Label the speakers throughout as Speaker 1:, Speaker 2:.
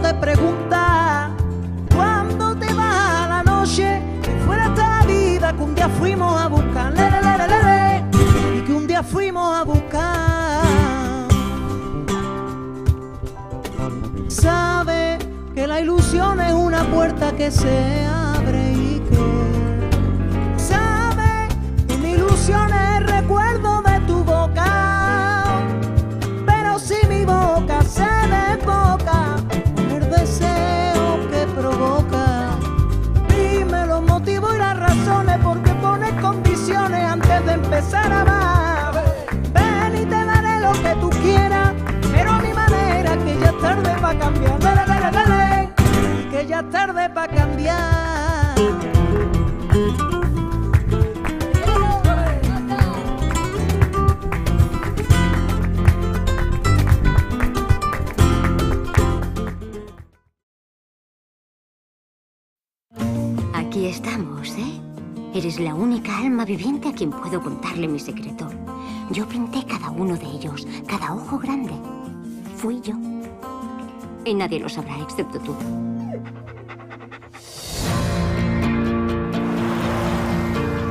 Speaker 1: te pregunta cuándo te vas a la noche, que fuera esta la vida que un día fuimos a buscar, y que un día fuimos a buscar. Sabe que la ilusión es una puerta que se abre y que sabe que mi ilusión es el recuerdo de tu boca, pero si mi boca se desboca con el deseo que provoca, dime los motivos y las razones por qué pones condiciones antes de empezar a amar. Ven y te daré lo que tú quieras, pero a mi manera, que ya es tarde para cambiar, que ya es tarde para cambiar.
Speaker 2: Aquí estamos, ¿eh? Eres la única alma viviente a quien puedo contarle mi secreto. Yo pinté cada uno de ellos, cada ojo grande. Fui yo. Y nadie lo sabrá excepto tú.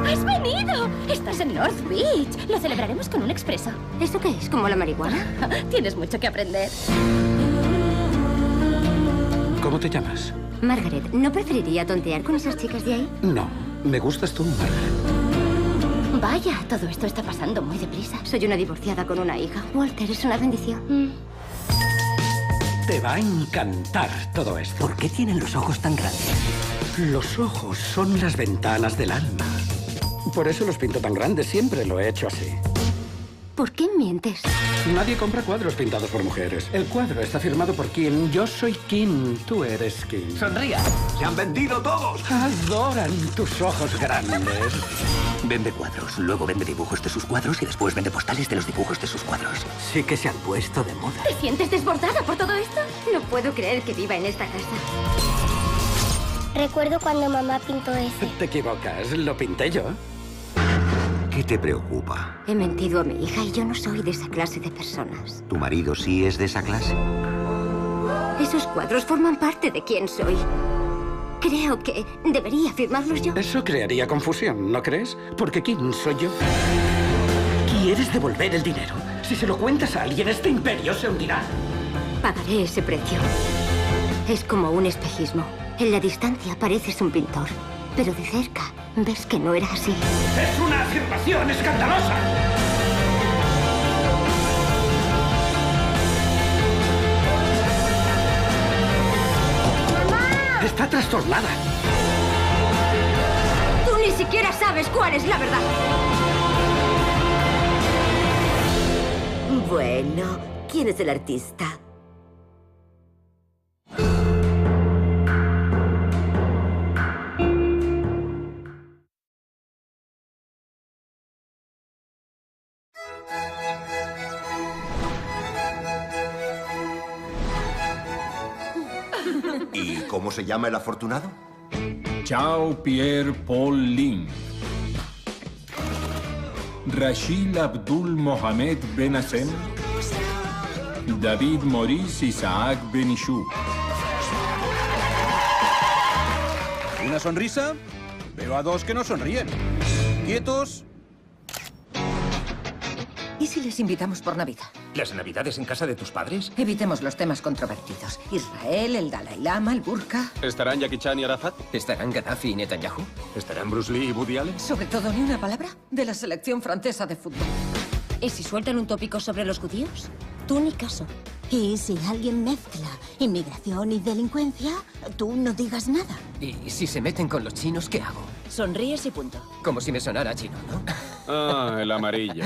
Speaker 3: ¡Has venido! Estás en North Beach. Lo celebraremos con un expreso.
Speaker 2: ¿Esto qué es? ¿Como la marihuana?
Speaker 3: Tienes mucho que aprender.
Speaker 4: ¿Cómo te llamas?
Speaker 2: Margaret, ¿no preferiría tontear con esas chicas de ahí?
Speaker 4: No, me gustas tú, Margaret.
Speaker 3: Vaya, todo esto está pasando muy deprisa.
Speaker 2: Soy una divorciada con una hija. Walter, es una bendición.
Speaker 4: Te va a encantar todo esto.
Speaker 5: ¿Por qué tienen los ojos tan grandes?
Speaker 4: Los ojos son las ventanas del alma. Por eso los pinto tan grandes, siempre lo he hecho así.
Speaker 2: ¿Por qué mientes?
Speaker 4: Nadie compra cuadros pintados por mujeres. El cuadro está firmado por Kim. Yo soy Kim, tú eres Kim.
Speaker 5: ¡Sonría! ¡Se han vendido todos!
Speaker 4: Adoran tus ojos grandes.
Speaker 5: Vende cuadros, luego vende dibujos de sus cuadros y después vende postales de los dibujos de sus cuadros. Sí que se han puesto de moda.
Speaker 3: ¿Te sientes desbordada por todo esto?
Speaker 2: No puedo creer que viva en esta casa.
Speaker 6: Recuerdo cuando mamá pintó ese.
Speaker 4: Te equivocas, lo pinté yo.
Speaker 7: ¿Qué te preocupa?
Speaker 2: He mentido a mi hija y yo no soy de esa clase de personas.
Speaker 7: ¿Tu marido sí es de esa clase?
Speaker 2: Esos cuadros forman parte de quién soy. Creo que debería firmarlos yo.
Speaker 4: Eso crearía confusión, ¿no crees? Porque ¿quién soy yo? ¿Quieres devolver el dinero? Si se lo cuentas a alguien, este imperio se hundirá.
Speaker 2: Pagaré ese precio. Es como un espejismo. En la distancia pareces un pintor, pero de cerca ves que no era así.
Speaker 4: ¡Es una afirmación escandalosa! ¡Mamá! Está trastornada.
Speaker 2: Tú ni siquiera sabes cuál es la verdad.
Speaker 8: Bueno, ¿quién es el artista?
Speaker 7: ¿Y cómo se llama el afortunado?
Speaker 9: Chao Pierre Paul Lin. Rashid Abdul Mohamed Ben Hassem. David Maurice Isaac Benichou.
Speaker 10: ¿Una sonrisa? Veo a dos que no sonríen. Quietos.
Speaker 8: ¿Y si les invitamos por Navidad?
Speaker 5: ¿Las Navidades en casa de tus padres?
Speaker 8: Evitemos los temas controvertidos. Israel, el Dalai Lama, el burka.
Speaker 10: ¿Estarán Jackie Chan y Arafat?
Speaker 5: ¿Estarán Gaddafi y Netanyahu?
Speaker 10: ¿Estarán Bruce Lee y Woody Allen?
Speaker 8: Sobre todo, ni una palabra de la selección francesa de fútbol.
Speaker 3: ¿Y si sueltan un tópico sobre los judíos? Tú ni caso.
Speaker 11: Y si alguien mezcla inmigración y delincuencia, tú no digas nada.
Speaker 5: ¿Y si se meten con los chinos, qué hago?
Speaker 3: Sonríes y punto.
Speaker 5: Como si me sonara chino, ¿no?
Speaker 10: Ah, el amarillo.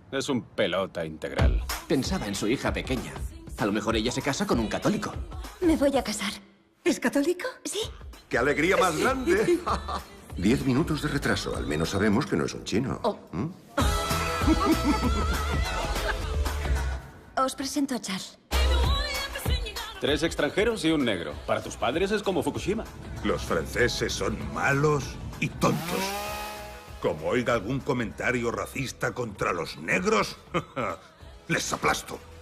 Speaker 10: Es un pelota integral.
Speaker 5: Pensaba en su hija pequeña. A lo mejor ella se casa con un católico.
Speaker 11: Me voy a casar.
Speaker 8: ¿Es católico?
Speaker 11: Sí.
Speaker 7: ¡Qué alegría más grande! 10 minutos de retraso. Al menos sabemos que no es un chino. ¿Mm?
Speaker 11: Os presento a Charles.
Speaker 10: 3 extranjeros y un negro. Para tus padres es como Fukushima.
Speaker 12: Los franceses son malos y tontos. Como oiga algún comentario racista contra los negros, les aplasto.